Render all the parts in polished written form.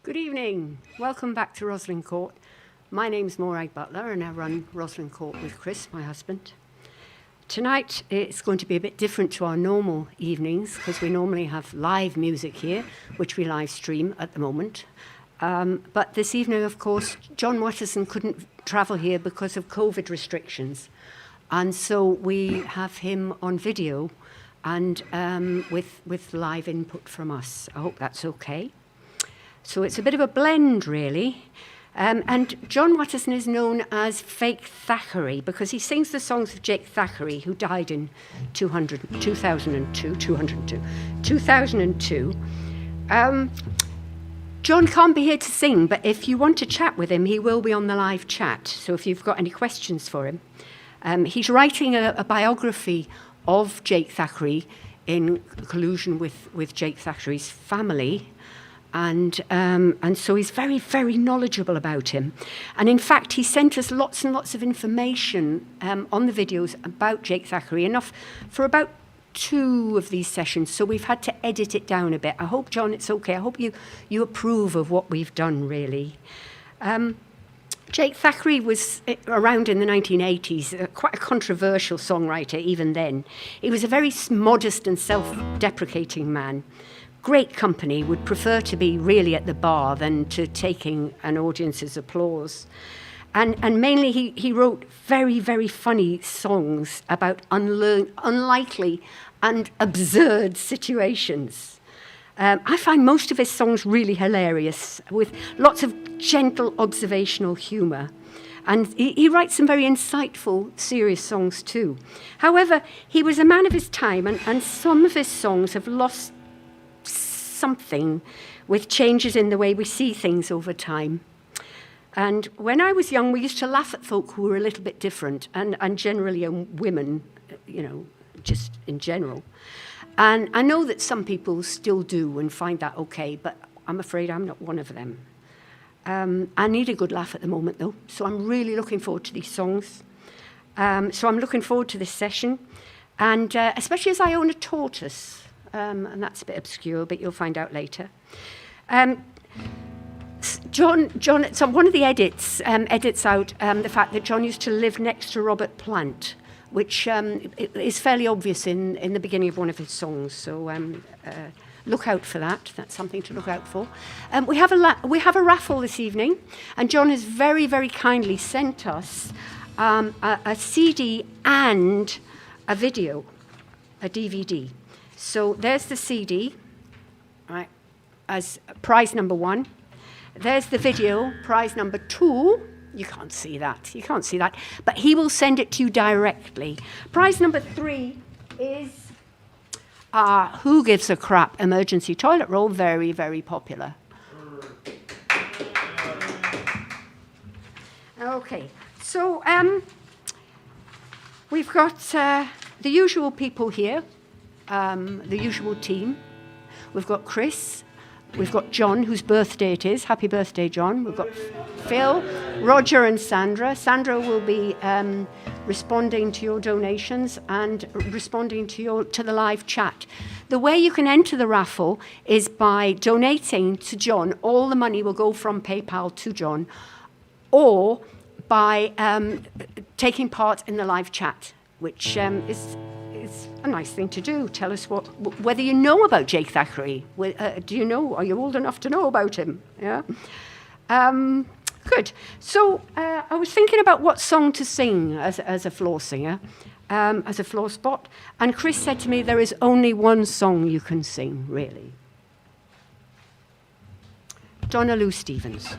Good evening. Welcome back to Roslin Court. My name's Morag Butler and I run Roslin Court with Chris, my husband. Tonight it's going to be a bit different to our normal evenings because we normally have live music here, which we live stream at the moment. But this evening, of course, John Watterson couldn't travel here because of COVID restrictions. And so we have him on video and with live input from us. I hope that's okay. So it's a bit of a blend, really. And John Watterson is known as Fake Thackeray because he sings the songs of Jake Thackray, who died in 2002. John can't be here to sing, but if you want to chat with him, he will be on the live chat. So if you've got any questions for him. He's writing a biography of Jake Thackray in collusion with Jake Thackray's family. And so he's very, very knowledgeable about him. And in fact, he sent us lots and lots of information on the videos about Jake Thackray, enough for about 2 of these sessions. So we've had to edit it down a bit. I hope, John, it's okay. I hope you approve of what we've done, really. Jake Thackray was around in the 1980s, quite a controversial songwriter even then. He was a very modest and self-deprecating man. Great company, would prefer to be really at the bar than to taking an audience's applause. And mainly he wrote very, very funny songs about unlikely and absurd situations. I find most of his songs really hilarious, with lots of gentle observational humour. And he writes some very insightful, serious songs too. However, he was a man of his time, and some of his songs have lost something with changes in the way we see things over time. And when I was young, we used to laugh at folk who were a little bit different, and generally women, just in general. And I know that some people still do and find that okay, but I'm afraid I'm not one of them. I need a good laugh at the moment, though, so I'm really looking forward to these songs. So I'm looking forward to this session, and especially as I own a tortoise. And that's a bit obscure, but you'll find out later. John, so one of the edits out the fact that John used to live next to Robert Plant, which is fairly obvious in the beginning of one of his songs. So look out for that. That's something to look out for. We have a raffle this evening, and John has very, very kindly sent us a CD and a video, a DVD. So there's the CD, right, as prize number 1. There's the video, prize number 2. You can't see that. But he will send it to you directly. Prize number 3 is Who Gives a Crap emergency toilet roll, very, very popular. Okay, so we've got the usual people here. The usual team. We've got Chris, we've got John, whose birthday it is. Happy birthday, John. We've got Phil, Roger and Sandra. Sandra will be responding to your donations and responding to the live chat. The way you can enter the raffle is by donating to John. All the money will go from PayPal to John, or by taking part in the live chat, which is a nice thing to do. Tell us whether you know about Jake Thackray. Do you know? Are you old enough to know about him? Yeah. Good. So I was thinking about what song to sing as a floor singer, as a floor spot, and Chris said to me, there is only one song you can sing, really. Donna Lou Stevens.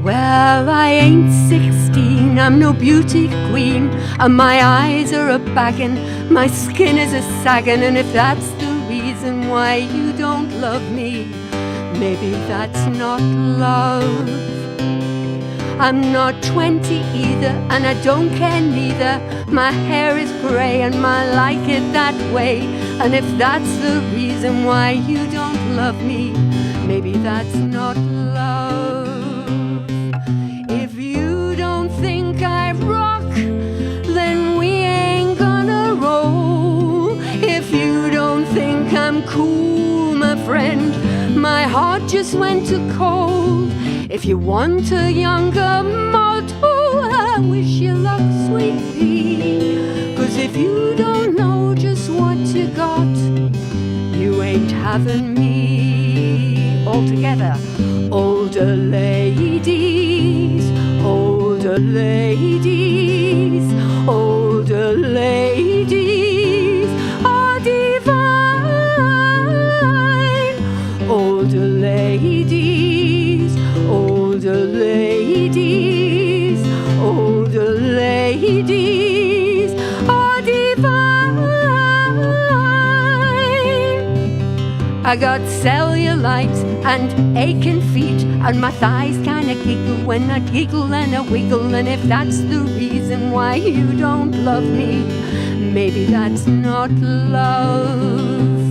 Well, I ain't 16, I'm no beauty queen, and my eyes are a baggin', my skin is a saggin', and if that's the reason why you don't love me, maybe that's not love. I'm not 20 either, and I don't care neither, my hair is grey and I like it that way, and if that's the reason why you don't love me, maybe that's not love. If you don't think I rock, then we ain't gonna roll. cool, my friend. My heart just went to cold. If you want a younger motto, I wish you luck, sweet pea. 'Cause if you don't know just what you got, you ain't having me. All together. Older ladies, older ladies, older ladies are divine. Older ladies, older ladies, older ladies are divine. I got cellulite and aching feet, and my thighs kinda giggle when I giggle and I wiggle. And if that's the reason why you don't love me, maybe that's not love.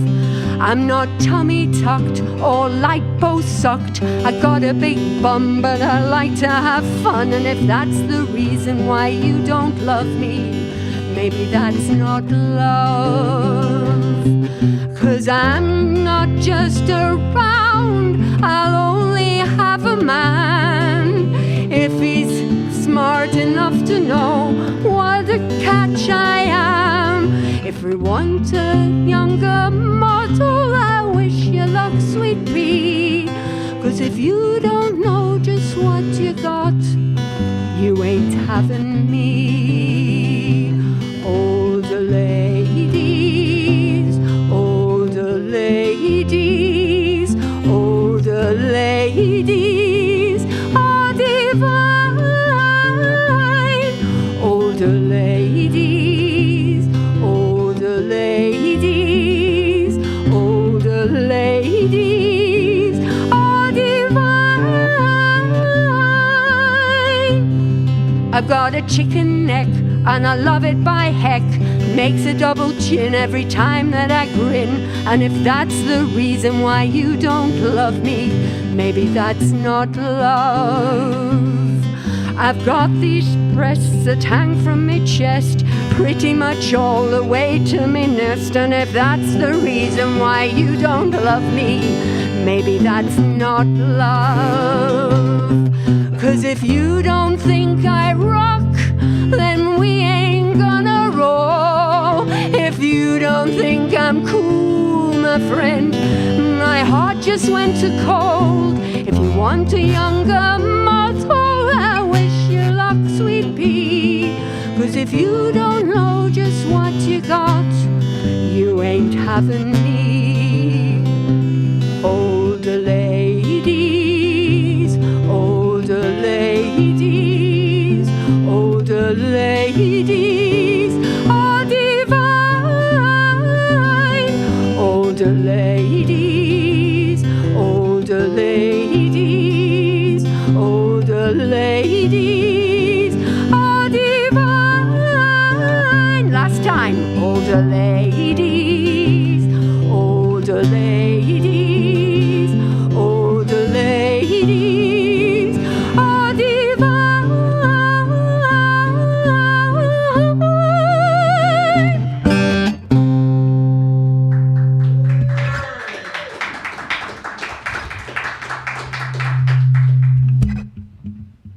I'm not tummy tucked or lipo sucked. I got a big bum, but I like to have fun. And if that's the reason why you don't love me, maybe that's not love. 'Cause I'm not just around, I'll only have a man if he's smart enough to know what a catch I am. If we want a younger model, I wish you luck, sweet pea. 'Cause if you don't know just what you got, you ain't having me. Older ladies, older ladies, older ladies are divine. Older ladies, older ladies, older ladies are divine. I've got a chicken neck and I love it by heck. Makes a double chin every time that I grin. And if that's the reason why you don't love me, maybe that's not love. I've got these breasts that hang from me chest pretty much all the way to me nest. And if that's the reason why you don't love me, maybe that's not love. 'Cause if you don't think I rock, then we ain't gonna roll. If you don't think I'm cool, my friend, my heart just went to cold. If you want a younger motto, I wish you luck, sweet pea. 'Cause if you don't know just what you got, you ain't having me. Older ladies, older ladies, older ladies are divine. Older ladies, older ladies, older ladies are divine. Last time. Older ladies, older ladies, older ladies are divine.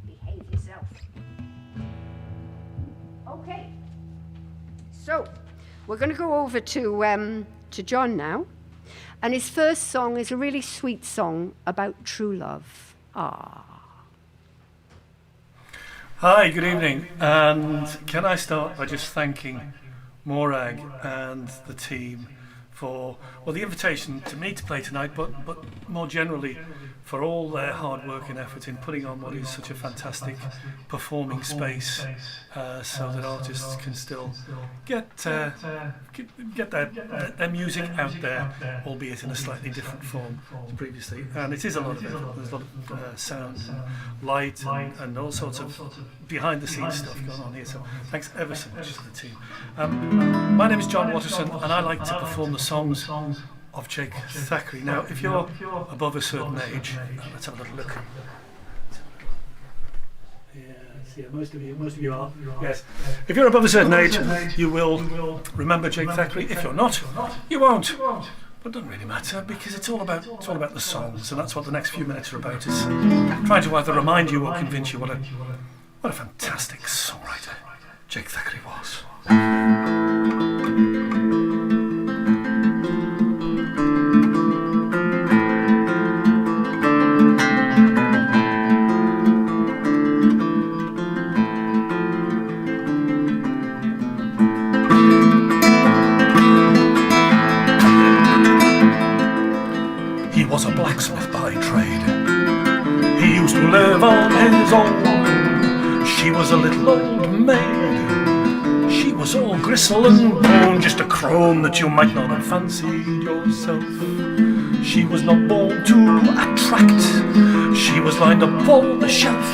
Behave yourself. Okay. So, we're going to go over to John now. And his first song is a really sweet song about true love. Ah. Hi, good evening. And can I start by just thanking Morag and the team for, well, the invitation to me to play tonight, but more generally for all their hard work and effort in putting on what is such a fantastic performing space, so that artists can still get their music out there, albeit in a slightly different form to previously. And it is a lot of effort. There's a lot of sound and light and all sorts of behind the scenes stuff going on here. So thanks ever so much to the team. My name is John Watterson, and I like to perform the songs of Jake Thackray. Now, if you're above a certain age, let's have a little look. Yeah, most of you are. Yes. If you're above a certain age, you will remember Jake Thackray. If you're not, you won't. But it doesn't really matter because it's all about the songs, and that's what the next few minutes are about. Is trying to either remind you or convince you what a fantastic songwriter Jake Thackray was. He was a blacksmith by trade. He used to live on his own. She was a little old maid. She was all gristle and bone, just a crone that you might not have fancied yourself. She was not born to attract. She was lined up on the shelf.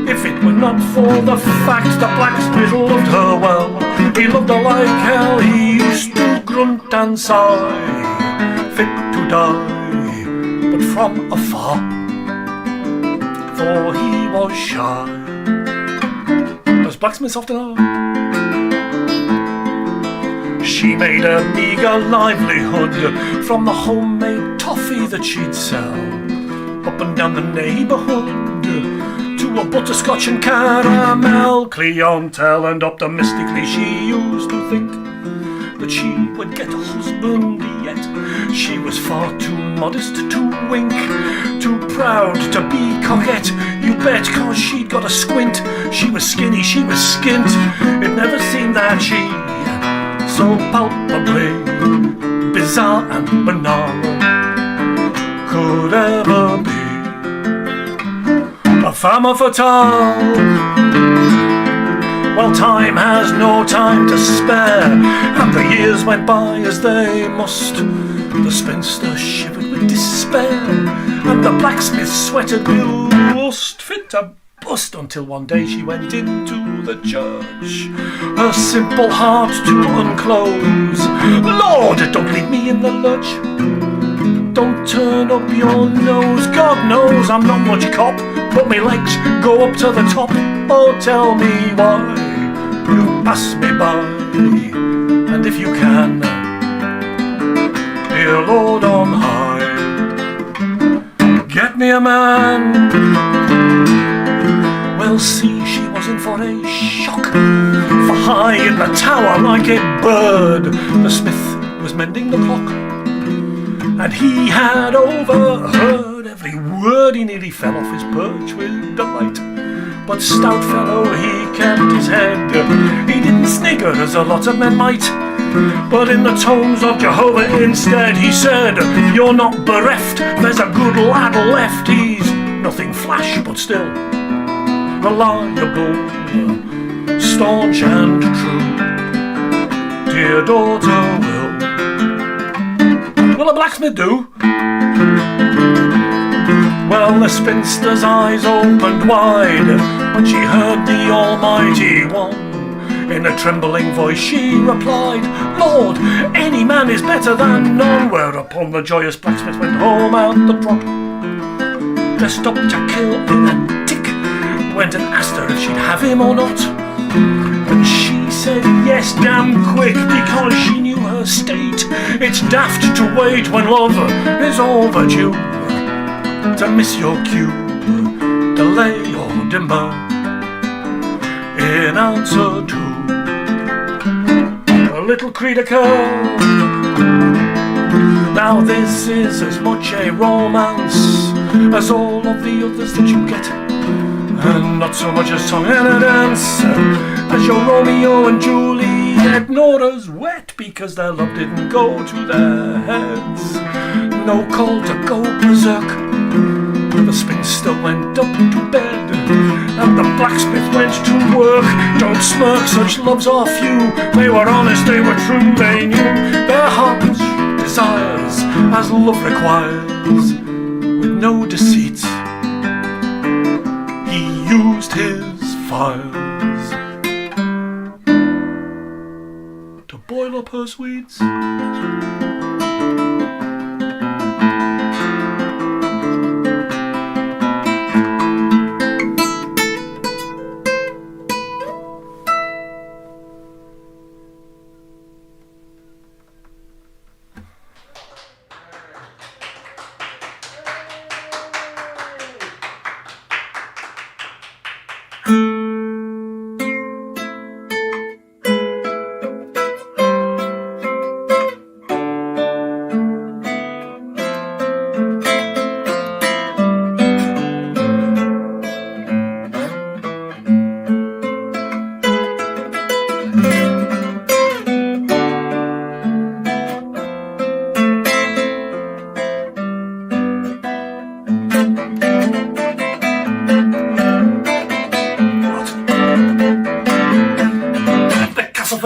If it were not for the fact that blacksmith loved her well, he loved her like hell. He used to grunt and sigh, fit to die, but from afar, for he was shy, as blacksmiths often are. She made a meagre livelihood from the homemade toffee that she'd sell up and down the neighbourhood to a butterscotch and caramel clientele, and optimistically she used to think that she would get a husband, yet she was far too modest to wink, too proud to be coquette, you bet, cause she'd got a squint. She was skinny, she was skint, it never seemed that she so palpably bizarre and banal could ever be a femme fatale. Well, time has no time to spare, and the years went by as they must. The spinster shivered with despair, and the blacksmith sweated with lust, fit to bust, until one day she went into the church, her simple heart to unclose. Lord, don't leave me in the lurch, don't turn up your nose. God knows I'm not much cop, but my legs go up to the top. Oh, tell me why you pass me by, and if you can, dear Lord on high, get me a man. Well, see, she was in for a shock, for high in the tower like a bird, the smith was mending the clock, and he had overheard every word. He nearly fell off his perch with delight, but stout fellow, he kept his head. He didn't snigger as a lot of men might, but in the tones of Jehovah instead, he said, you're not bereft, there's a good lad left. He's nothing flash, but still reliable, staunch and true. Dear daughter, will a blacksmith do? Well, the spinster's eyes opened wide when she heard the Almighty One. In a trembling voice she replied, Lord, any man is better than none. Whereupon the joyous blacksmith went home at the trot, dressed up to kill in a tick, went and asked her if she'd have him or not, and she said yes damn quick, because she knew her state. It's daft to wait when love is overdue, to miss your cue, delay or demur in answer to a little creed occur. Now this is as much a romance as all of the others that you get, and not so much a song and a dance as your Romeo and Juliet, nor as wet because their love didn't go to their heads. No call to go berserk, the spinster went up to bed, and the blacksmith went to work. Don't smirk, such loves are few. They were honest, they were true, they knew their heart's desires as love requires, with no deceit. He used his fires to boil up her sweets.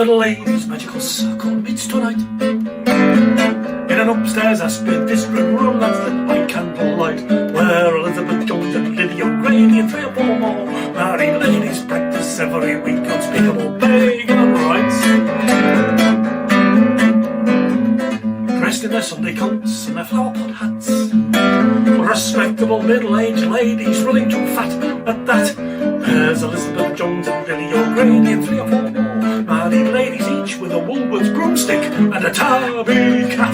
for the ladies' magical circle meets tonight. In an upstairs aspect district room that's lit by candlelight, where Elizabeth Jones and Lydia O'Grady and 3 or 4 more married ladies practice every week unspeakable pagan rites. Dressed in their Sunday coats and their flower pot hats, respectable middle-aged ladies running too fat at that. There's Elizabeth Jones and Lydia O'Grady and 3 or 4 more married ladies, each with a Woolworths broomstick and a tabby cat.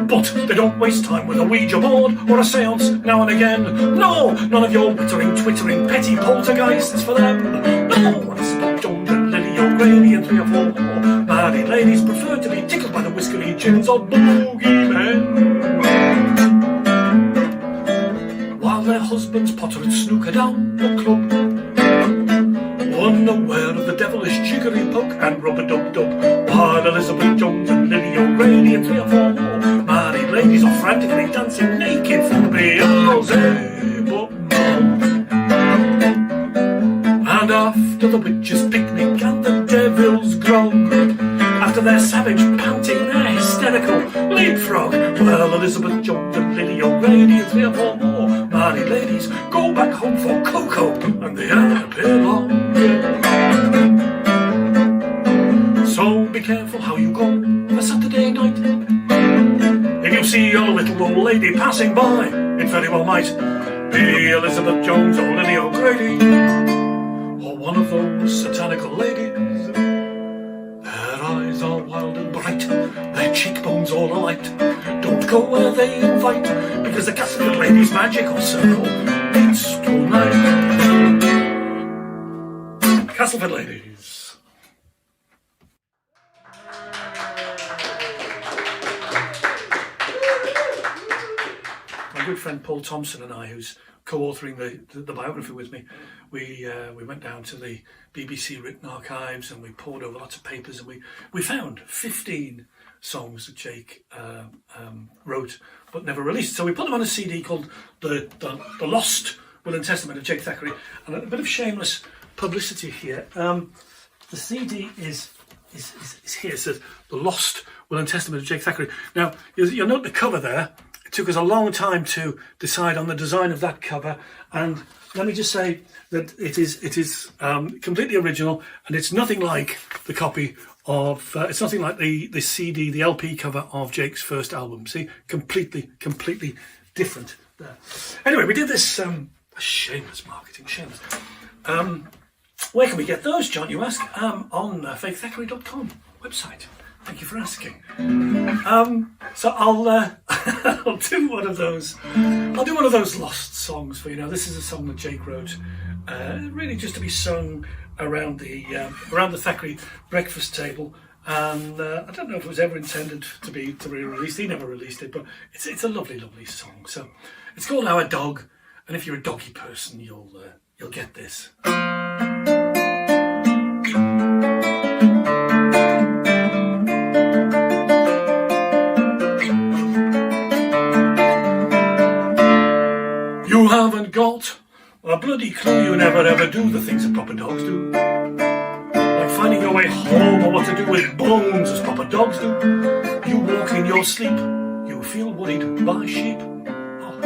But they don't waste time with a Ouija board or a seance now and again. No, none of your wittering, twittering, petty poltergeists for them. No, Elizabeth Jones and Lydia O'Grady and 3 or 4 more married ladies prefer to be tickled by the whiskery chins of boogeymen, while their husbands potter and snooker down the club, unaware of the devilish jiggery poke and rub-a-dub-dub, while Elizabeth Jones and Lydia O'Grady and 3 or 4 more married ladies are frantically dancing naked for Beelzebub. And after the witches' picnic and the devil's grog, after their savage panting, their hysterical leapfrog, well, Elizabeth Jones and Lydia O'Grady and 3 or 4 more married ladies go back home for cocoa and the epilogue. So be careful how you go for Saturday night. If you see a little old lady passing by, it very well might be Elizabeth Jones or Lydia O'Grady, or one of those satanical ladies. Their eyes are wild and bright, their cheekbones all alight. Don't go where they invite, because the Castleford Ladies' magical circle meets tonight. Castleford Ladies. My good friend Paul Thompson and I, who's co-authoring the biography with me, we went down to the BBC written archives and we pored over lots of papers, and we found 15 songs that Jake wrote but never released. So we put them on a CD called the Lost Will and Testament of Jake Thackray. And a bit of shameless publicity here. The CD is here. It says The Lost Will and Testament of Jake Thackray. Now you'll note the cover there. It took us a long time to decide on the design of that cover, and let me just say that it is completely original, and it's nothing like the copy of it's nothing like the CD, the LP cover of Jake's first album. See, completely different there. Anyway, we did this shameless marketing, shameless. Where can we get those, John, you ask? On fakethackeray.com website. Thank you for asking. So I'll do one of those. I'll do one of those lost songs for you. Now, this is a song that Jake wrote, really just to be sung around the Thackeray breakfast table. And I don't know if it was ever intended to be released. He never released it, but it's a lovely, lovely song. So it's called Our Dog, and if you're a doggy person, you'll get this. You haven't got a bloody clue. You never ever do the things that proper dogs do, like finding your way home or what to do with bones as proper dogs do. You walk in your sleep, you feel worried by sheep. Oh,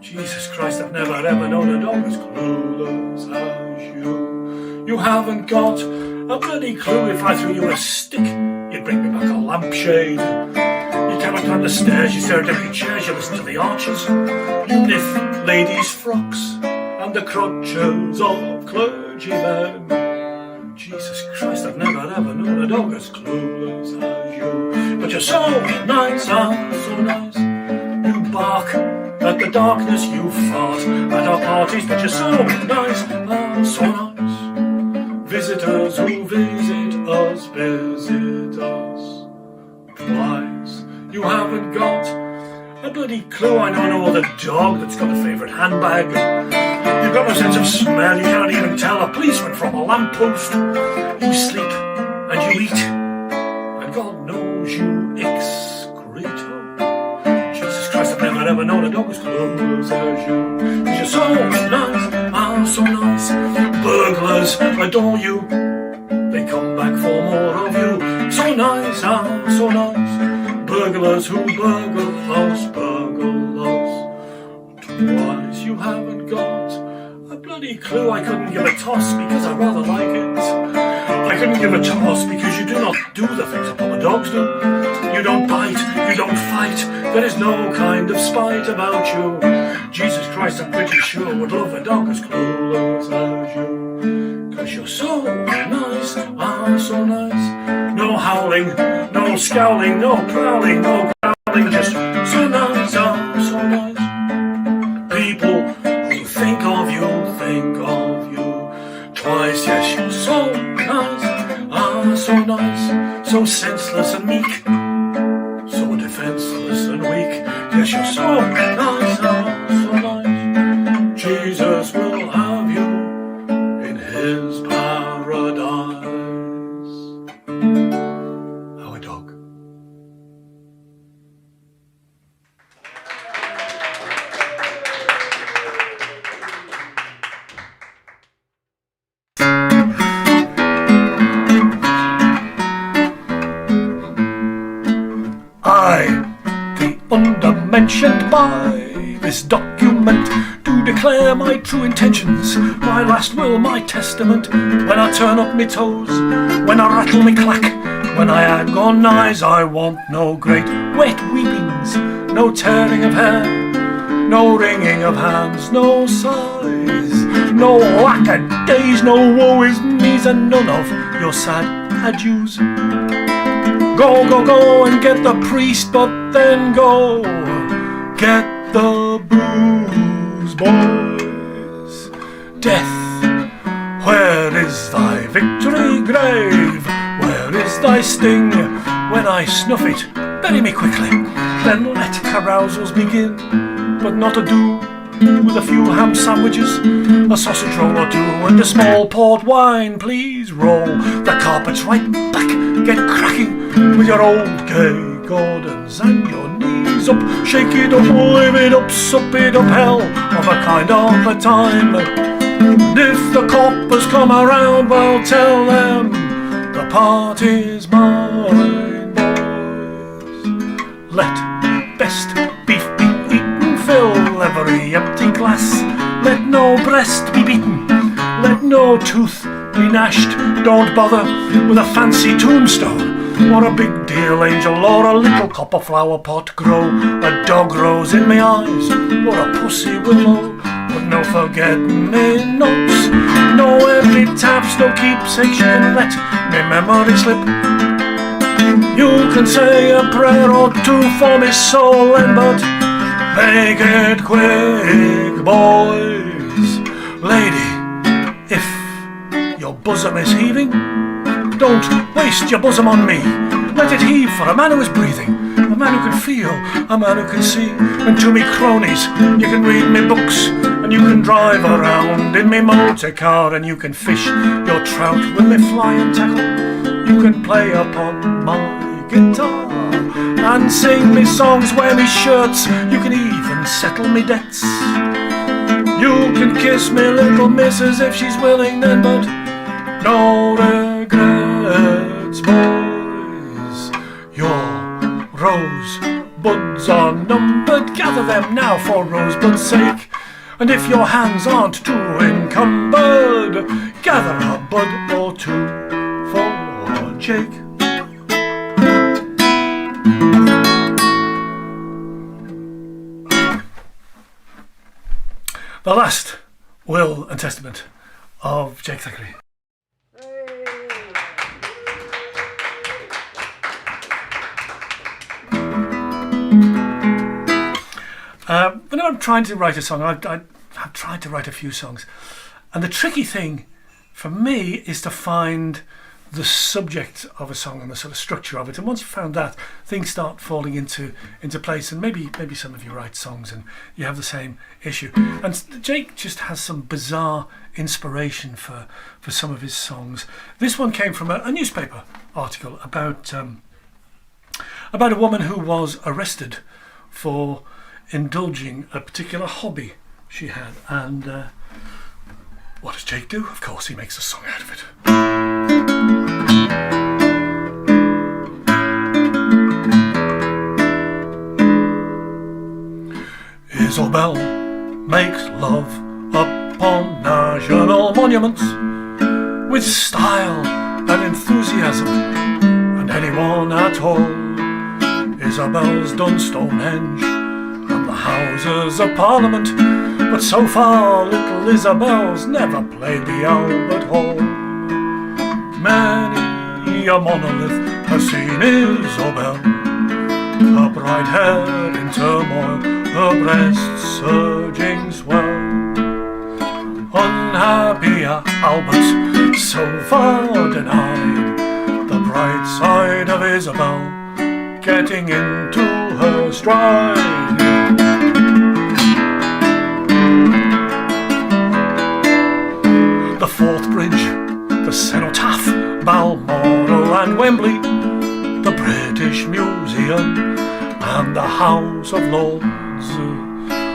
Jesus Christ, I've never ever known a dog as clueless as you. You haven't got a bloody clue. If I threw you a stick, you'd bring me back a lampshade. You cannot climb the stairs, you stare at empty chairs, you listen to the archers. You lift ladies' frocks and the crotches of clergymen. Jesus Christ, I've never ever known a dog as clueless as you. But you're so nice, so nice. You bark at the darkness, you fart at our parties. But you're so nice, so nice. Visitors who visit us twice. You haven't got a bloody clue. I know no other dog that's got a favourite handbag. You've got no sense of smell. You can't even tell a policeman from a lamppost. You sleep and you eat, and God knows you excrete. Jesus Christ, I've never ever known a dog as close as you. 'Cause you're so nice, so nice. Burglars doggers adore you. They come back for more of you. So nice, ah, so nice. Burglars who burgle us. Twice you haven't got a bloody clue. I couldn't give a toss because I rather like it. I couldn't give a toss because you do not do the things that proper dogs do. You don't bite, you don't fight. There is no kind of spite about you. Jesus Christ, I'm pretty sure would love a dog as clueless as you. 'Cause you're so nice, ah, so nice. No howling, no scowling, no prowling, no growling. Just so nice, ah, so nice. People who think of you twice. Yes, you're so nice, ah, so nice. So senseless and meek, so defenseless and weak. Yes, you're so nice, ah, so nice. Jesus will have you in his paradise. How a dog. Undermentioned by this document, to declare my true intentions, my last will, my testament. When I turn up me toes, when I rattle me clack, when I agonize, I want no great wet weepings, no tearing of hair, no wringing of hands, no sighs, no lack of days, no woe is me's, and none of your sad adieus. Go, go, go and get the priest, but then go get the booze, boys. Death, where is thy victory, grave? Where is thy sting? When I snuff it, bury me quickly, then let carousals begin. But not a do, with a few ham sandwiches, a sausage roll or two, and a small port wine, please. Roll the carpets right back, get cracking with your old gay Gordons and your knees up, shake it up, live it up, sup it up, hell of a kind of a time. And if the coppers come around, well, tell them the party's mine, boys. Let best beef be eaten, fill every empty glass. Let no breast be beaten, let no tooth be gnashed. Don't bother with a fancy tombstone or a big deal angel or a little copper flower pot. Grow a dog rose in me eyes or a pussy willow, but no forgetting me notes, no empty taps, no keepsakes. You can let me memory slip. You can say a prayer or two for me soul, and but make it quick, boys. Lady, if your bosom is heaving, don't waste your bosom on me. Let it heave for a man who is breathing, a man who can feel, a man who can see. And to me cronies, you can read me books, and you can drive around in me motor car, and you can fish your trout with me flying tackle. You can play upon my guitar and sing me songs, wear me shirts. You can even settle me debts. You can kiss me little missus if she's willing then, but no regrets, boys. Your rose buds are numbered, gather them now for rosebud's sake. And if your hands aren't too encumbered, gather a bud or two for Jake. The last will and testament of Jake Thackray. Whenever I'm trying to write a song, I've tried to write a few songs, and the tricky thing for me is to find the subject of a song and the sort of structure of it. And once you've found that, things start falling into place. And maybe some of you write songs and you have the same issue. And Jake just has some bizarre inspiration for some of his songs. This one came from a newspaper article about a woman who was arrested for indulging a particular hobby she had, and What does Jake do? Of course he makes a song out of it. Isabelle makes love upon national monuments with style and enthusiasm, and anyone at all. Isabelle's done Stonehenge and the Houses of Parliament, but so far little Isabelle's never played the Albert Hall. Many a monolith has seen Isabelle, her bright hair in turmoil, her breasts surging swell. Unhappy Albert, so far denied the bright side of Isabelle, getting into her stride. The Forth Bridge, the Cenotaph, Balmoral and Wembley, the British Museum and the House of Lords.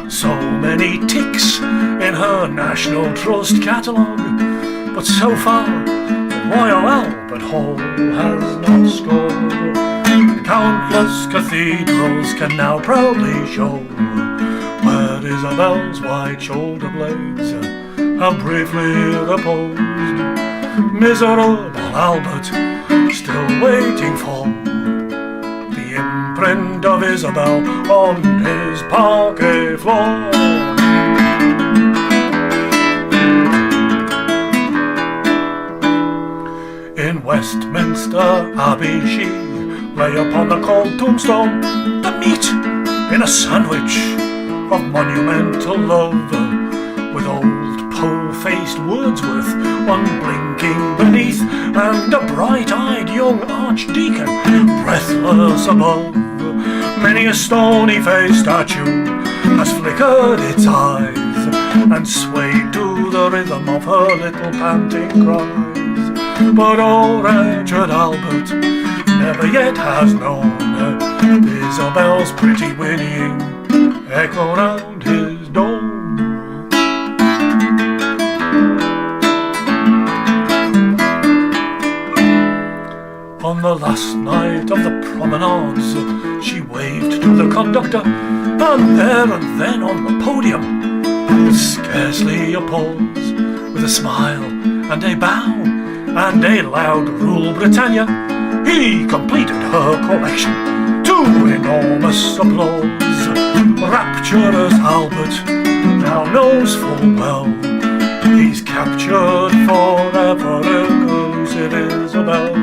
So many ticks in her National Trust catalogue, but so far the Royal Albert Hall has not scored. Countless cathedrals can now proudly show where Isabelle's white shoulder blades have briefly reposed. Miserable Albert, still waiting for the imprint of Isabelle on his parquet floor. In Westminster Abbey she lay upon the cold tombstone, the meat in a sandwich of monumental love, with old po-faced Wordsworth unblinking beneath, and a bright-eyed young archdeacon breathless above. Many a stony-faced statue has flickered its eyes and swayed to the rhythm of her little panting cries. But old wretched Albert never yet has known Isabelle's pretty whinnying echo round his dome. On the last night of the promenades, she waved to the conductor, and there and then on the podium, with scarcely a pause, with a smile and a bow and a loud "Rule Britannia," he completed her collection to enormous applause. Rapturous Albert now knows full well he's captured forever elusive Isabelle,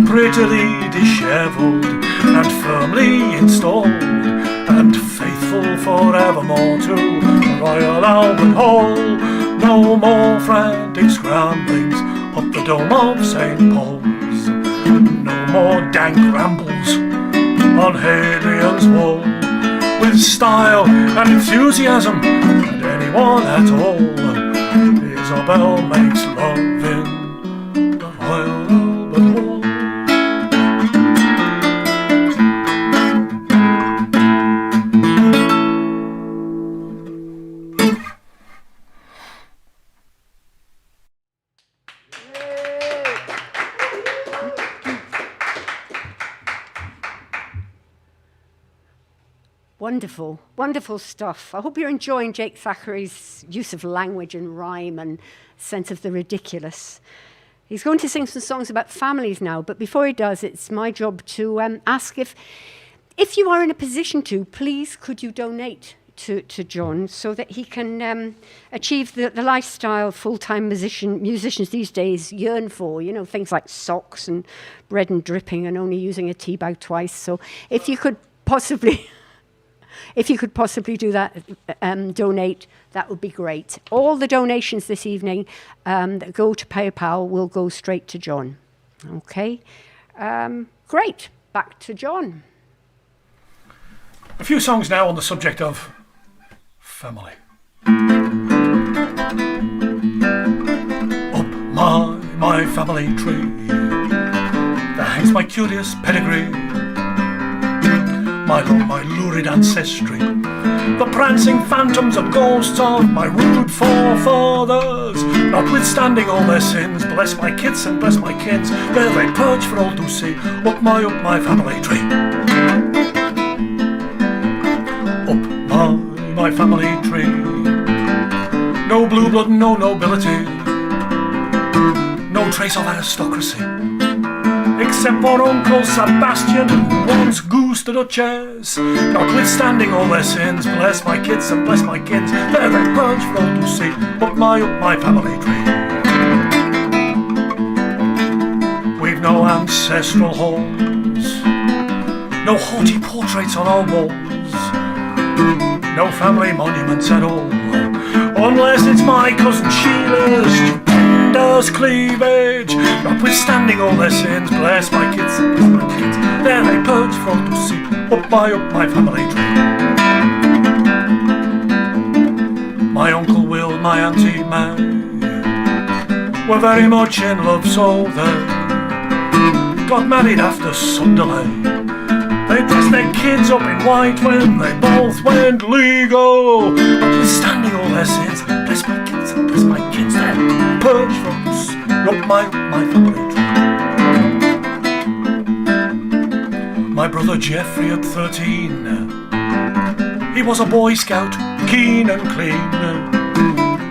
prettily dishevelled and firmly installed, and faithful forevermore to Royal Albert Hall. No more frantic scramblings up the dome of St. Paul's, no more dank rambles on Hadrian's Wall. With style and enthusiasm and anyone at all, Isabelle makes love in the Royal Albert Hall. Wonderful, wonderful stuff. I hope you're enjoying Jake Thackray's use of language and rhyme and sense of the ridiculous. He's going to sing some songs about families now, but before he does, it's my job to ask if you are in a position to, please could you donate to John so that he can achieve the lifestyle full-time musicians these days yearn for, you know, things like socks and bread and dripping and only using a tea bag twice. So if you could possibly... If you could possibly do that, donate, that would be great. All the donations this evening that go to PayPal will go straight to John. Okay? Great. Back to John. A few songs now on the subject of family. Up my family tree, there hangs my curious pedigree. my lurid ancestry. The prancing phantoms are ghosts of my rude forefathers. Notwithstanding all their sins, bless my kids and bless my kins. There they perch for all to see, up my family tree. Up my family tree. No blue blood, no nobility, no trace of aristocracy, except for Uncle Sebastian, who once goosed the Duchess. Notwithstanding all their sins, bless my kids and bless my kins. There they perch for all to see, up my family tree. We've no ancestral halls, no haughty portraits on our walls, no family monuments at all, unless it's my cousin Sheila's stupendous cleavage. Notwithstanding all their sins, bless my kids and bless my kids. There they perch for all to see, up my family tree. My Uncle Will, my Auntie May were very much in love, so they got married after some delay. They dressed their kids up in white when they both went legal. Notwithstanding all their sins, bless my kids and bless my kids. There perch from up my family tree. My brother Geoffrey at 13, he was a Boy Scout, keen and clean.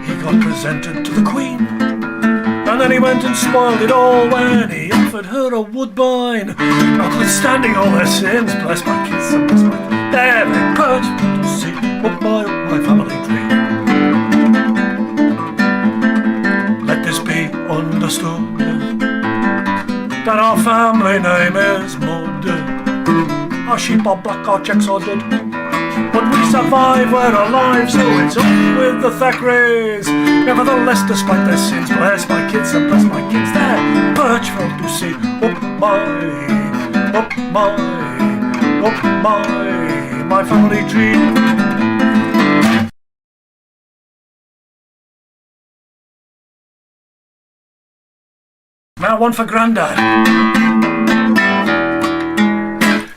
He got presented to the Queen, and then he went and spoiled it all when he offered her a woodbine. Notwithstanding all their sins, bless my kids and bless my kids. There they perch to see up my family tree. Let this be understood that our family name is Mud. Our sheep are black, our checks are dud, but we survive, we're alive, so it's up with the Thackerays. Nevertheless, despite their sins, bless my kids and bless my kids. There perch for all to see, up my family tree. Now one for Grandad.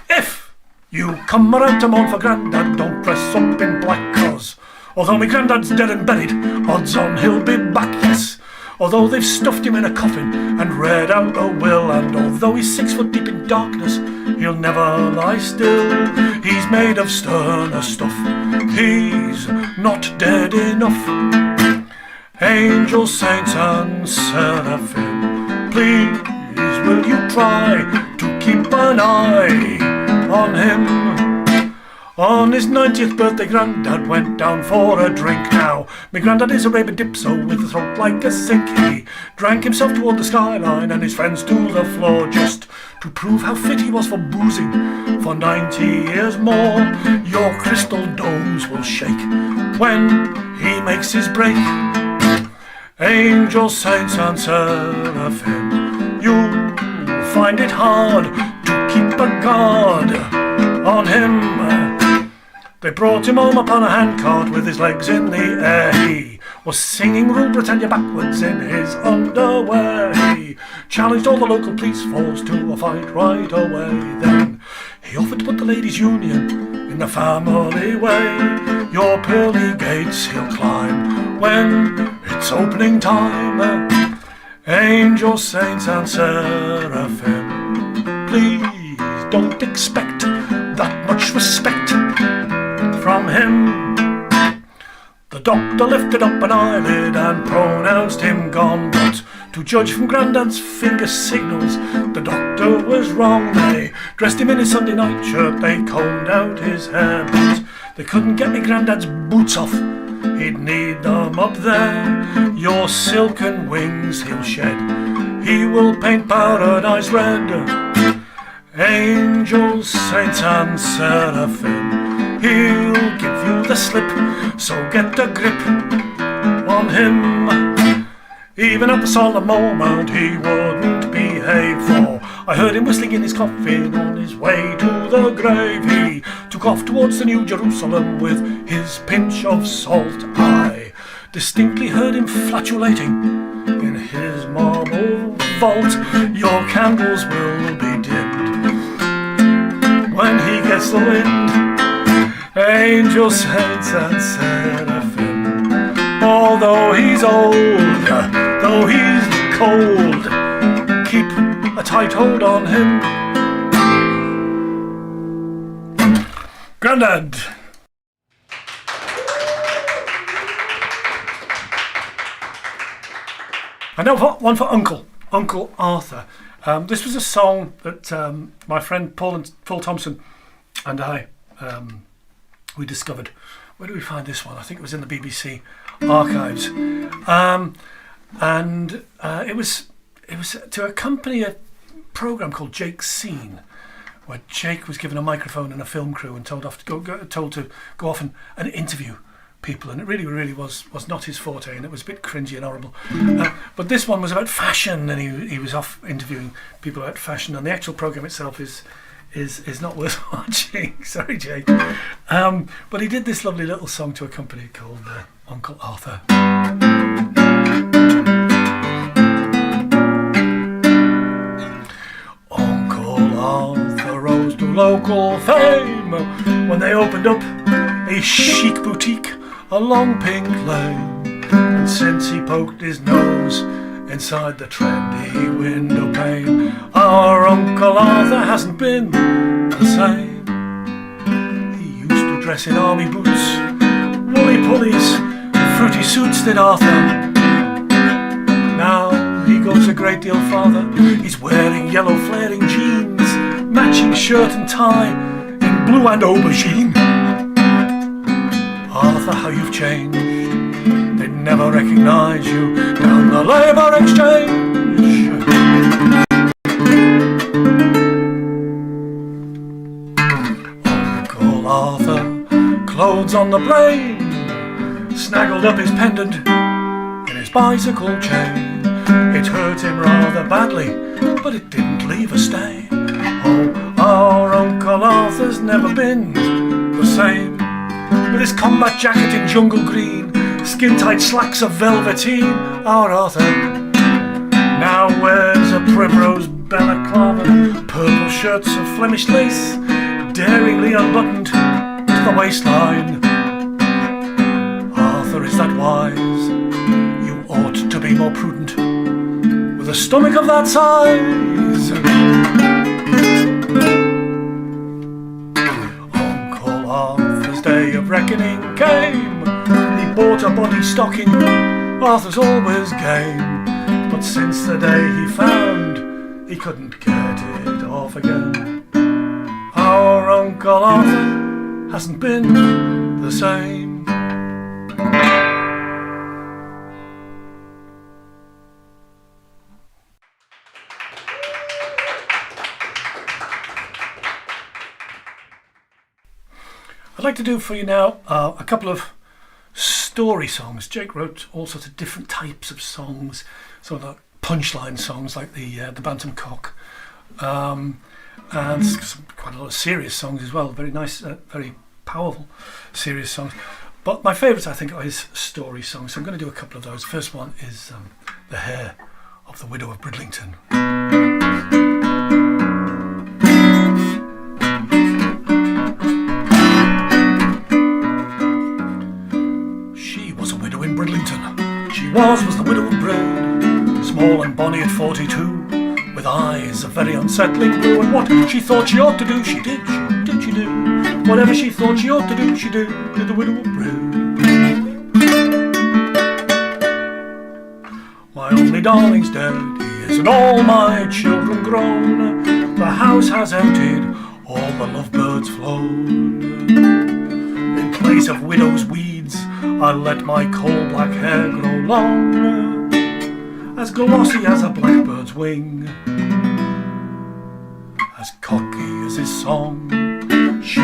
If you come around to mourn for Grandad, don't dress up in black, cause although my Grandad's dead and buried, odds on he'll be back, yes. Although they've stuffed him in a coffin and read out a will, and although he's 6 foot deep in darkness, he'll never lie still. He's made of sterner stuff, he's not dead enough. Angels, saints and seraphim, please will you try to keep an eye on him. On his 90th birthday, Grandad went down for a drink. Now, my Grandad is a rabid dipso with a throat like a sink. He drank himself toward the skyline and his friends to the floor, just to prove how fit he was for boozing for 90 years more. Your crystal domes will shake when he makes his break. Angels, saints and seraphim, you'll find it hard to keep a guard on him. They brought him home upon a handcart with his legs in the air. He was singing Rule Britannia backwards in his underwear. He challenged all the local police force to a fight right away. Then he offered to put the ladies' union in the family way. Your pearly gates he'll climb when it's opening time. Angels, saints and seraphim, please don't expect that much respect from him. The doctor lifted up an eyelid and pronounced him gone, but to judge from Grandad's finger signals, the doctor was wrong. They dressed him in his Sunday night shirt, they combed out his hair, but they couldn't get me Grandad's boots off. He'd need them up there. Your silken wings he'll shed, he will paint paradise red. Angels, saints and seraphim, he'll give you the slip, so get a grip on him. Even at the solemn moment he wouldn't behave, for I heard him whistling in his coffin on his way to the grave. He took off towards the New Jerusalem with his pinch of salt. I distinctly heard him flatulating in his marble vault. Your candles will be dimmed when he gets gets the wind. Angels, saints and seraphim. Although he's old, though he's cold, keep a tight hold on him. Grandad. And now one for Uncle Arthur. This was a song that my friend Paul Thompson and I we discovered. Where do we find this one? I think it was in the BBC archives, and it was to accompany a program called Jake's Scene, where Jake was given a microphone and a film crew and told to go off and interview people, and it really was not his forte, and it was a bit cringy and horrible. But this one was about fashion, and he was off interviewing people about fashion, and the actual program itself is not worth watching. Sorry, Jake. But he did this lovely little song to accompany it called Uncle Arthur. Uncle Arthur rose to local fame when they opened up a chic boutique along Pink Lane, and since he poked his nose inside the trendy window pane, our Uncle Arthur hasn't been the same. He used to dress in army boots, woolly pulleys, fruity suits did Arthur. Now he goes a great deal farther. He's wearing yellow flaring jeans, matching shirt and tie in blue and aubergine. Arthur, how you've changed. They'd never recognise you down the Labour Exchange. Uncle Arthur, clothes on the brain, snaggled up his pendant in his bicycle chain. It hurt him rather badly, but it didn't leave a stain. Oh, our Uncle Arthur's never been the same. With his combat jacket in jungle green, skin-tight slacks of velveteen, our Arthur now wears a primrose balaclava, purple shirts of Flemish lace, daringly unbuttoned to the waistline. Arthur is that wise, you ought to be more prudent with a stomach of that size. Uncle Arthur's day of reckoning came. He bought a body stocking, Arthur's always game. But since the day he found he couldn't get it off again, our Uncle Arthur hasn't been the same. I'd like to do for you now a couple of story songs. Jake wrote all sorts of different types of songs, sort of like punchline songs like the Bantam Cock, and quite a lot of serious songs as well. Very nice, very powerful, serious songs. But my favourites, I think, are his story songs. So I'm going to do a couple of those. First one is The Hair of the Widow of Bridlington. Was the widow of Brid, small and bonny at 42, with eyes of very unsettling blue, and what she thought she ought to do, she did she do. Whatever she thought she ought to do, she did the widow of Brid. My only darling's dead, he is, and all my children grown. The house has emptied, all the lovebirds flown. In place of widow's weeds, I let my coal black hair grow long, as glossy as a blackbird's wing, as cocky as his song. She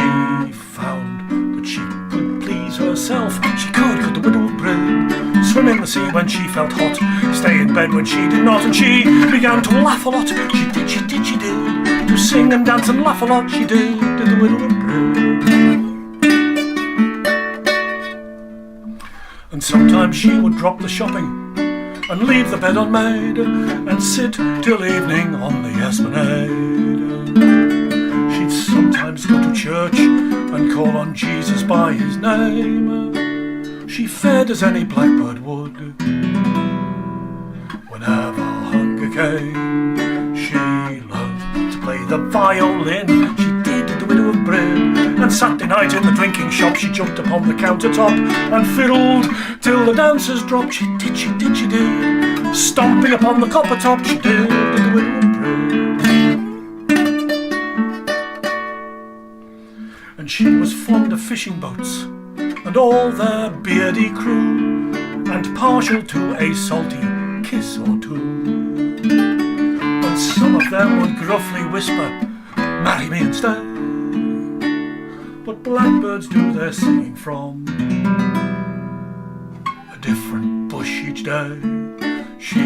found that she could please herself. She could the widow of Brid, swim in the sea when she felt hot, stay in bed when she did not, and she began to laugh a lot. She did, to sing and dance and laugh a lot. She did the widow of Brid. And sometimes she would drop the shopping and leave the bed unmade, and sit till evening on the esplanade. She'd sometimes go to church on Jesus by his name. She fed as any blackbird would. Whenever hunger came, she learned to play the violin. She did the widow of bread. And Saturday night in the drinking shop, she jumped upon the countertop and fiddled till the dancers dropped. She did, she did, she did. Stomping upon the copper top, she did the widow of bread. And she was fond of fishing boats and all their beardy crew, and partial to a salty kiss or two. And some of them would gruffly whisper, "Marry me and stay." But blackbirds do their singing from a different bush each day. She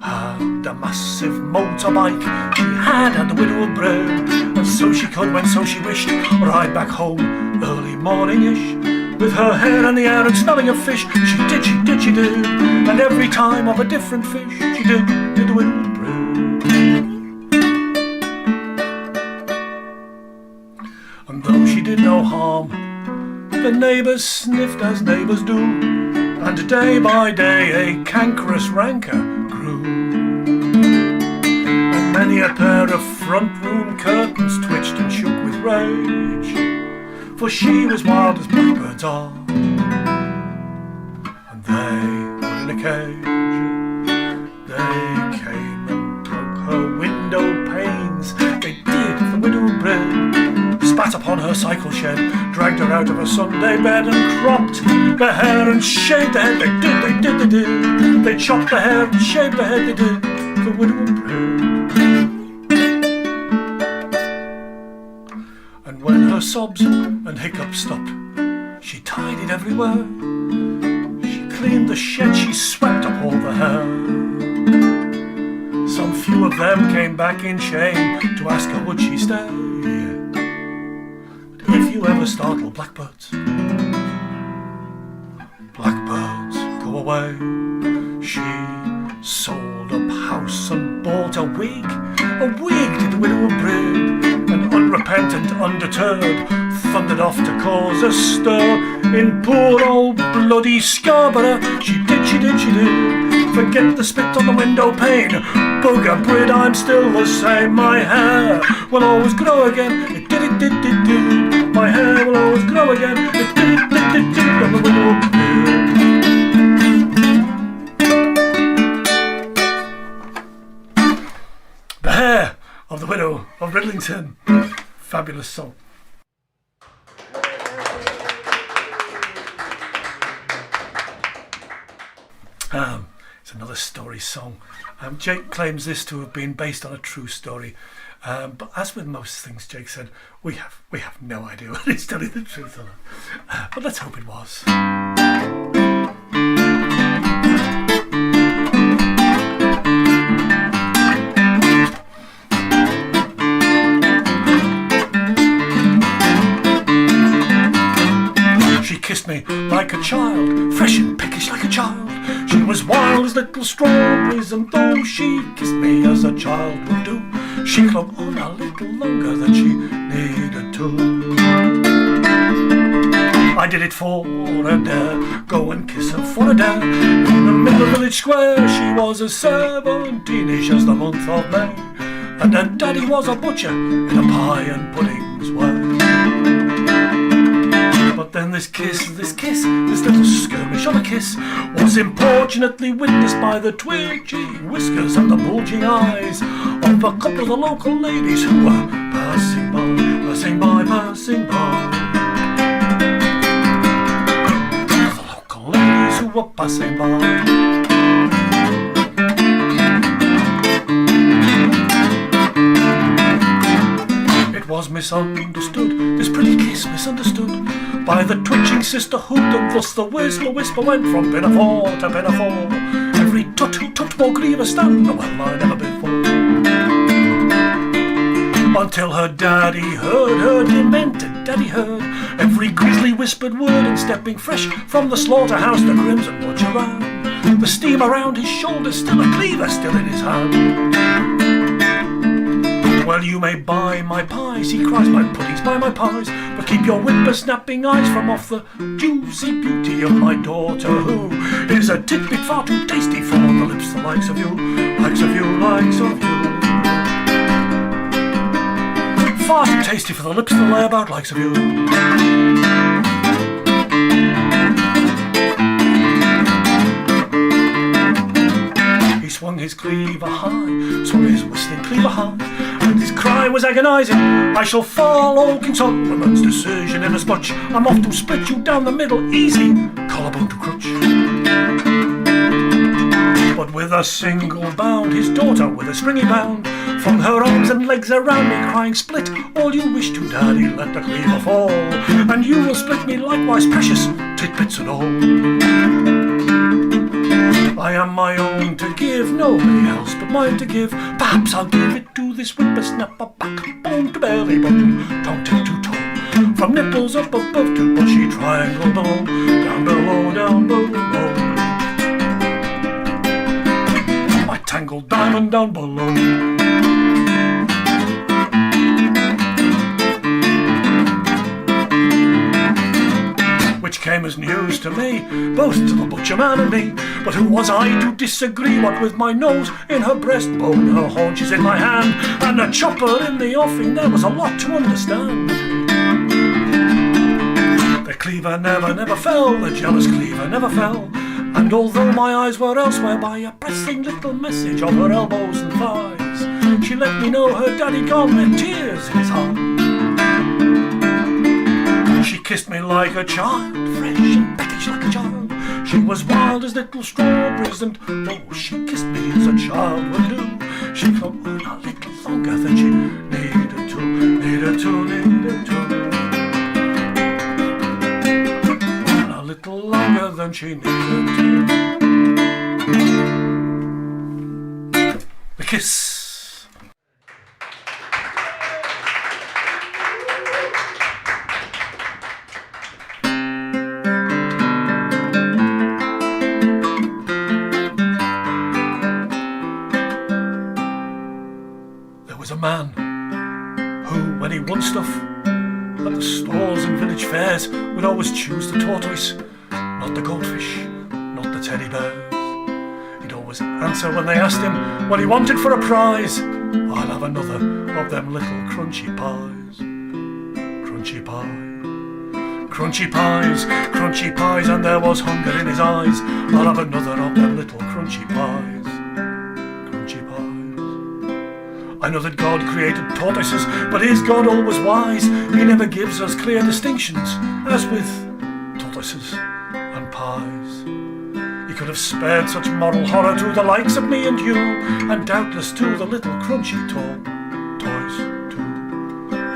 had a massive motorbike, she had the widow of bread, and so she could, when so she wished, ride back home early morning-ish, with her hair in the air and smelling of fish. She did, she did, she did, and every time of a different fish, she did the widow of bread. And though she did no harm, the neighbours sniffed as neighbours do, and day by day a cankerous rancour grew. And many a pair of front room curtains twitched and shook with rage, for she was wild as blackbirds are, and they were in a cage. They came and broke her window panes, they did the widow of bread, spat upon her cycle shed, dragged her out of her Sunday bed, and cropped the hair and shaved the head. They did, they did, they did. They chopped the hair and shaved the head. They did the widow of bread. And when her sobs and hiccups stopped, she tidied everywhere. She cleaned the shed, she swept up all the hair. Some few of them came back in shame to ask her would she stay. If you ever startle blackbirds, blackbirds go away. She sold up house and bought a wig did the widow of bread, and unrepentant, undeterred, thundered off to cause a stir in poor old bloody Scarborough. She did, she did, she did. Forget the spit on the window pane, bugger Brid, I'm still the same. My hair will always grow again. It did, it did, it did. My hair will always grow again. It did, it did, it did. On the widow of bread. The hair of the widow of Bridlington. Fabulous song. It's another story song. Jake claims this to have been based on a true story, but as with most things, Jake said, we have no idea whether he's telling the truth or not. But let's hope it was. She kissed me like a child, fresh and peckish like a child. She was wild as little strawberries, and though she kissed me as a child would do, she clung on a little longer than she needed to. I did it for a dare, go and kiss her for a dare. In the middle of the village square, she was as 17ish as the month of May, and her daddy was a butcher in a pie and puddings way. But then this little skirmish of a kiss, was importunately witnessed by the twitching whiskers and the bulging eyes of a couple of the local ladies who were passing by, passing by, passing by. The local ladies who were passing by. It was misunderstood, this pretty kiss misunderstood by the twitching sisterhood, and thus the whisper went from pinafore to pinafore. Every tut more grievous than the well I never before. Until her daddy heard, demented daddy heard every grisly whispered word, and stepping fresh from the slaughterhouse, the crimson butcher ran, the steam around his shoulders, still a cleaver still in his hand. Well, you may buy my pies, he cries, my puddings, buy my pies, but keep your whipper-snapping eyes from off the juicy beauty of my daughter, who is a tidbit far too tasty for the lips the likes of you, likes of you, likes of you. Far too tasty for the lips that lay about likes of you. He swung his cleaver high, swung his whistling cleaver high, and his cry was agonising. I shall follow King Solomon's decision in a sputch. I'm off to split you down the middle, easy, collarbone to crutch. But with a single bound, his daughter with a springy bound flung her arms and legs around me, crying, split all you wish to, Daddy, let the cleaver fall, and you will split me likewise, precious titbits and all. I am my own to give, nobody else but mine to give. Perhaps I'll give it to this whippersnapper, backbone to belly button, tongue tip to toe, from nipples up above to bushy triangle below, down below, down below. My tangled diamond down below. Which came as news to me, both to the butcher man and me. But who was I to disagree? What with my nose in her breastbone, her haunches in my hand, and a chopper in the offing, there was a lot to understand. The cleaver never fell, the jealous cleaver never fell. And although my eyes were elsewhere, by a pressing little message of her elbows and thighs, she let me know her daddy gone with tears in his heart. She kissed me like a child, fresh and pettish like a child. She was wild as little strawberries, and oh, she kissed me as a child would do. She clung on a little longer than she needed to, needed to, needed to. On a little longer than she needed to. The kiss. A man who, when he won stuff at the stores and village fairs, would always choose the tortoise, not the goldfish, not the teddy bears. He'd always answer when they asked him what he wanted for a prize. I'll have another of them little crunchy pies. Crunchy pies, crunchy pies, crunchy pies, and there was hunger in his eyes. I'll have another of them little crunchy pies. Crunchy pies. I know that God created tortoises, but is God always wise? He never gives us clear distinctions, as with tortoises and pies. He could have spared such moral horror to the likes of me and you, and doubtless to the little crunchy toys too.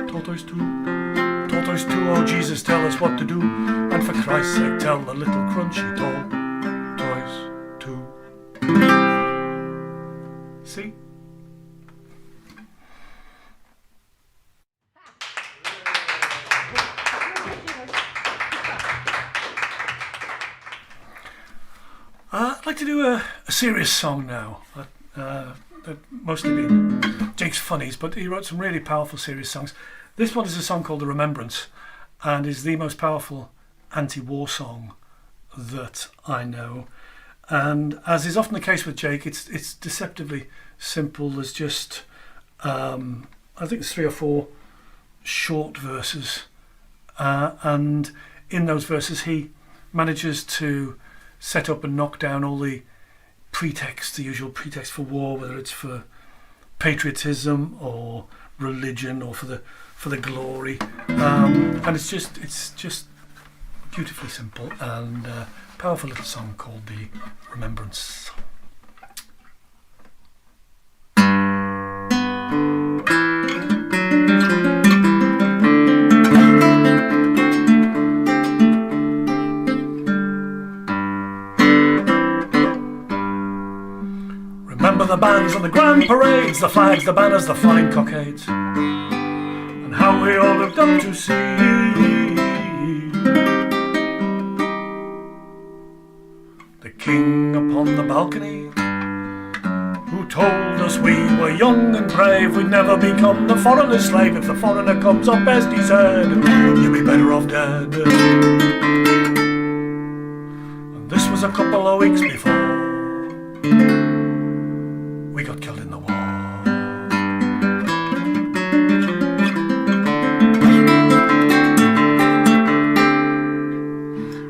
Tortoise too, tortoise too, oh Jesus, tell us what to do, and for Christ's sake tell the little crunchy toys too. See? I'd like to do a serious song now. They've mostly been Jake's funnies, but he wrote some really powerful serious songs. This one is a song called The Remembrance, and is the most powerful anti-war song that I know. And as is often the case with Jake, it's deceptively simple. There's just, I think there's 3 or 4 short verses, and in those verses he manages to set up and knock down all the pretexts, the usual pretext for war, whether it's for patriotism or religion or for the glory, and it's just beautifully simple and powerful little song called The Remembrance. Remember the bands and the grand parades, the flags, the banners, the flying cockades, and how we all looked up to see the king upon the balcony, who told us we were young and brave, we'd never become the foreigner's slave. If the foreigner comes up best, he said, you'll be better off dead. And this was a couple of weeks before we got killed in the war.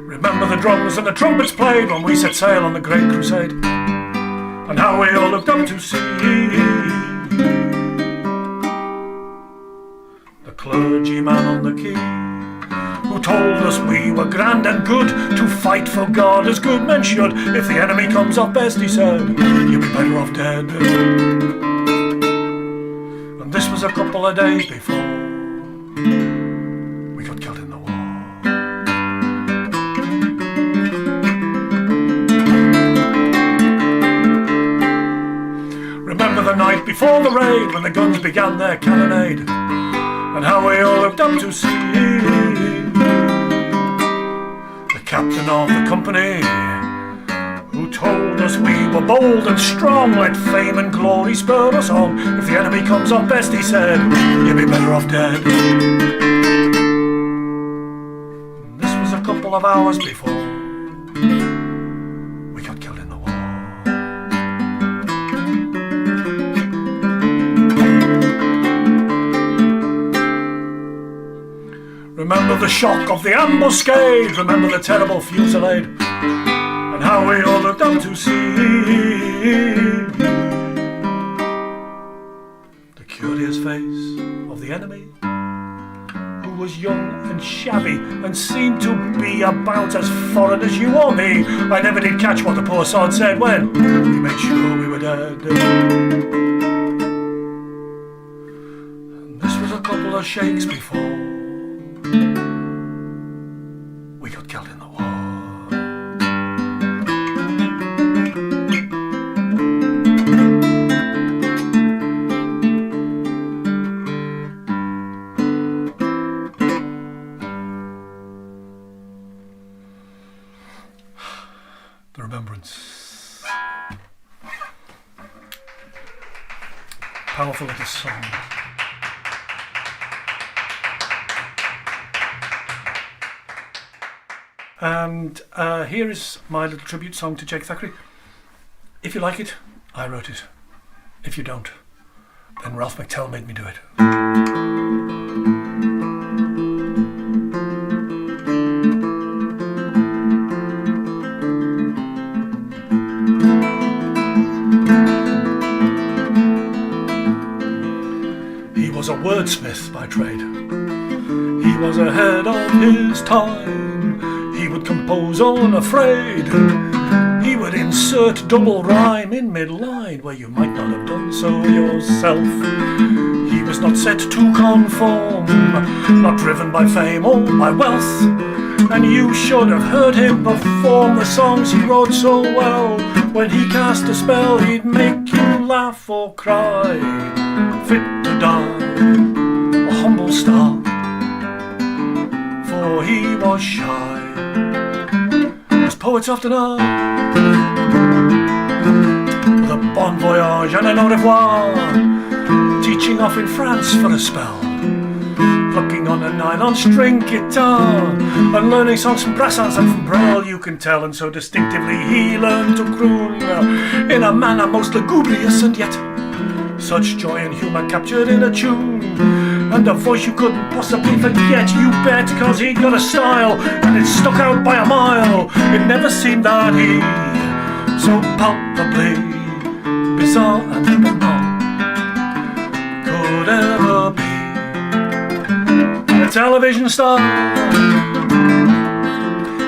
Remember the drums and the trumpets played when we set sail on the Great Crusade, and how we all looked up to see the clergyman on the quay, who told us we were grand and good, to fight for God as good men should. If the enemy comes up best, he said, you'll be better off dead. And this was a couple of days before we got killed in the war. Remember the night before the raid, when the guns began their cannonade, and how we all looked up to see the captain of the company, who told us we were bold and strong, let fame and glory spur us on. If the enemy comes up best, he said, you'll be better off dead. And this was a couple of hours before we got killed in the war. Remember the shock of the ambuscade, remember the terrible fusillade, and how we all looked up to see the curious face of the enemy, who was young and shabby and seemed to be about as foreign as you or me. I never did catch what the poor sod said when he made sure we were dead. And this was a couple of shakes before we got killed in the war. The remembrance. Powerful little song. And here is my little tribute song to Jake Thackray. If you like it, I wrote it. If you don't, then Ralph McTell made me do it. He was a wordsmith by trade. He was ahead of his time. He would compose unafraid. He would insert double rhyme in mid-line where you might not have done so yourself. He was not set to conform, not driven by fame or by wealth, and you should have heard him perform the songs he wrote so well. When he cast a spell, he'd make you laugh or cry, fit to die, a humble star, for he was shy, as poets often are, with a bon voyage and an au revoir, teaching off in France for a spell, plucking on a nylon string guitar, and learning songs from Brassens and from Brel, you can tell, and so distinctively he learned to croon, in a manner most lugubrious and yet such joy and humour captured in a tune, and a voice you couldn't possibly forget, you bet, cause he'd got a style, and it stuck out by a mile. It never seemed that he, so palpably bizarre and banal, could ever be a television star.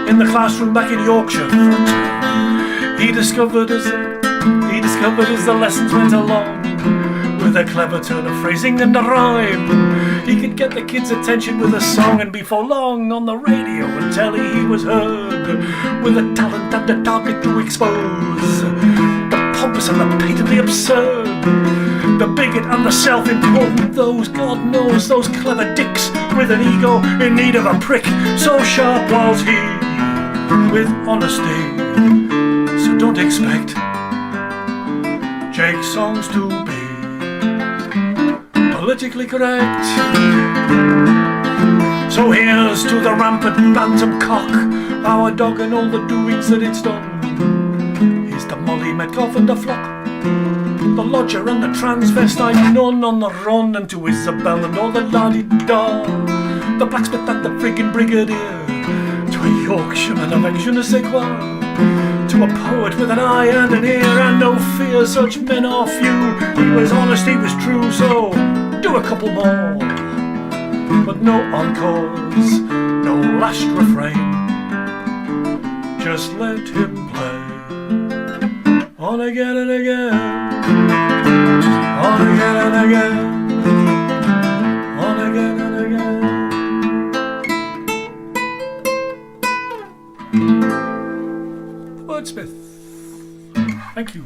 In the classroom back in Yorkshire, he discovered as the lessons went along, with a clever turn of phrasing and a rhyme, he could get the kids' attention with a song, and before long on the radio and telly he was heard, with a talent and a target to expose the pompous and the patently absurd, the bigot and the self-important, those, God knows, those clever dicks with an ego in need of a prick. So sharp was he with honesty, so don't expect Jake's songs to be politically correct. So here's to the rampant bantam cock, our dog and all the doings that it's done. Here's to Molly Metcalf and the flock, the lodger and the transvestite nun on the run, and to Isabelle and all the la-di-da, the blacksmith and the friggin' brigadier, to a Yorkshireman avec je ne sais quoi, to a poet with an eye and an ear and no fear, such men are few. He was honest, he was true, so do a couple more, but no encores, no last refrain, just let him play on again and again, on again and again, on again and again. Wordsmith. Thank you.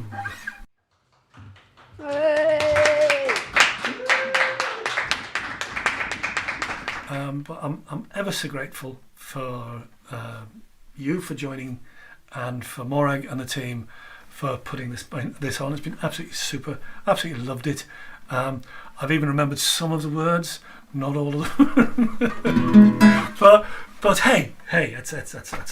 But I'm ever so grateful for you for joining, and for Morag and the team for putting this on. It's been absolutely super. Absolutely loved it. I've even remembered some of the words, not all of them. but hey, that's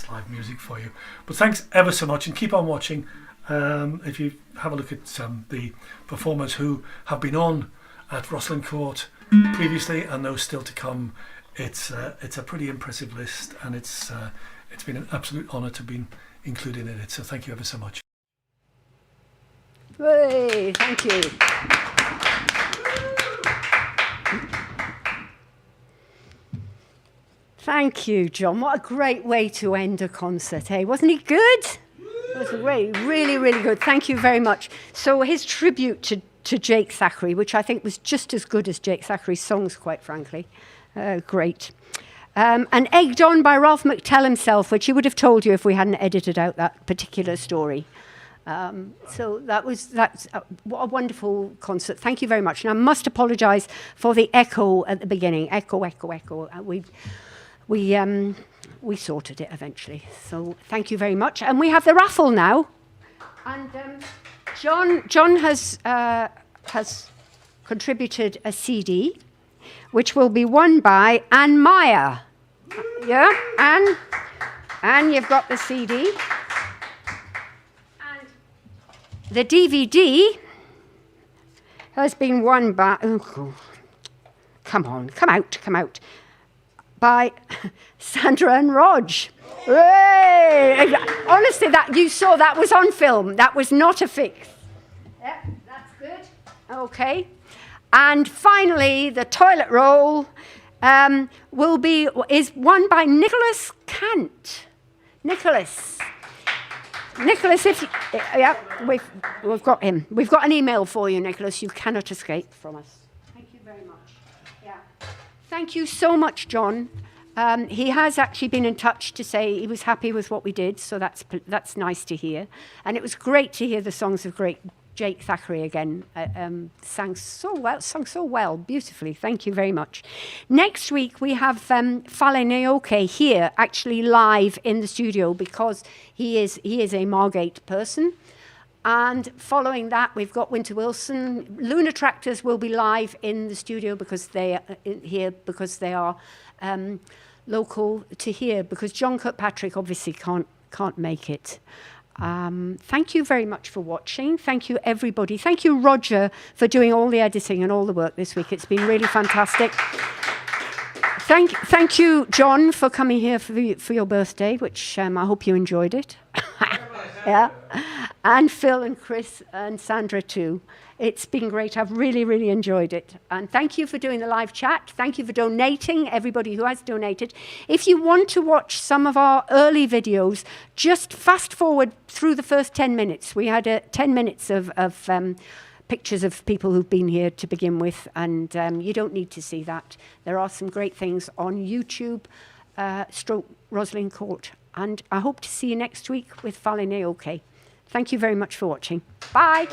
live music for you. But thanks ever so much, and keep on watching. If you have a look at the performers who have been on at Rosslyn Court previously and those still to come, it's a pretty impressive list, and it's been an absolute honour to be included in it. So thank you ever so much. Hey, thank you. Thank you, John. What a great way to end a concert, hey? Wasn't he good? It was great. Really, really good. Thank you very much. So his tribute to Jake Thackray, which I think was just as good as Jake Thackray's songs, quite frankly. Great. And egged on by Ralph McTell himself, which he would have told you if we hadn't edited out that particular story. So that's what a wonderful concert. Thank you very much. And I must apologise for the echo at the beginning. Echo. We sorted it eventually. So thank you very much. And we have the raffle now. And John has contributed a CD, which will be won by Anne Meyer. Yeah, Anne, you've got the CD. And the DVD has been won by, come out, by Sandra and Rog. Hooray! Honestly, that you saw that was on film. That was not a fix. Yeah, that's good. Okay. And finally, the toilet roll is won by Nicholas Cant. Nicholas, we've got him. We've got an email for you, Nicholas. You cannot escape from us. Thank you very much. Yeah. Thank you so much, John. He has actually been in touch to say he was happy with what we did, so that's nice to hear. And it was great to hear the songs of great Jake Thackray again. Sang so well, beautifully. Thank you very much. Next week we have Fale Naoke here, actually live in the studio, because he is a Margate person. And following that, we've got Winter Wilson. Lunar Tractors will be live in the studio because they are local to here, because John Kirkpatrick obviously can't make it. Thank you very much for watching. Thank you, everybody. Thank you, Roger, for doing all the editing and all the work this week. It's been really fantastic. Thank you, John, for coming here for your birthday, which I hope you enjoyed it. Yeah. And Phil and Chris and Sandra too. It's been great. I've really, really enjoyed it. And thank you for doing the live chat. Thank you for donating, everybody who has donated. If you want to watch some of our early videos, just fast forward through the first 10 minutes. We had 10 minutes of pictures of people who've been here to begin with, and you don't need to see that. There are some great things on YouTube, Rosslyn Court. And I hope to see you next week with Fale Naoke. Thank you very much for watching. Bye.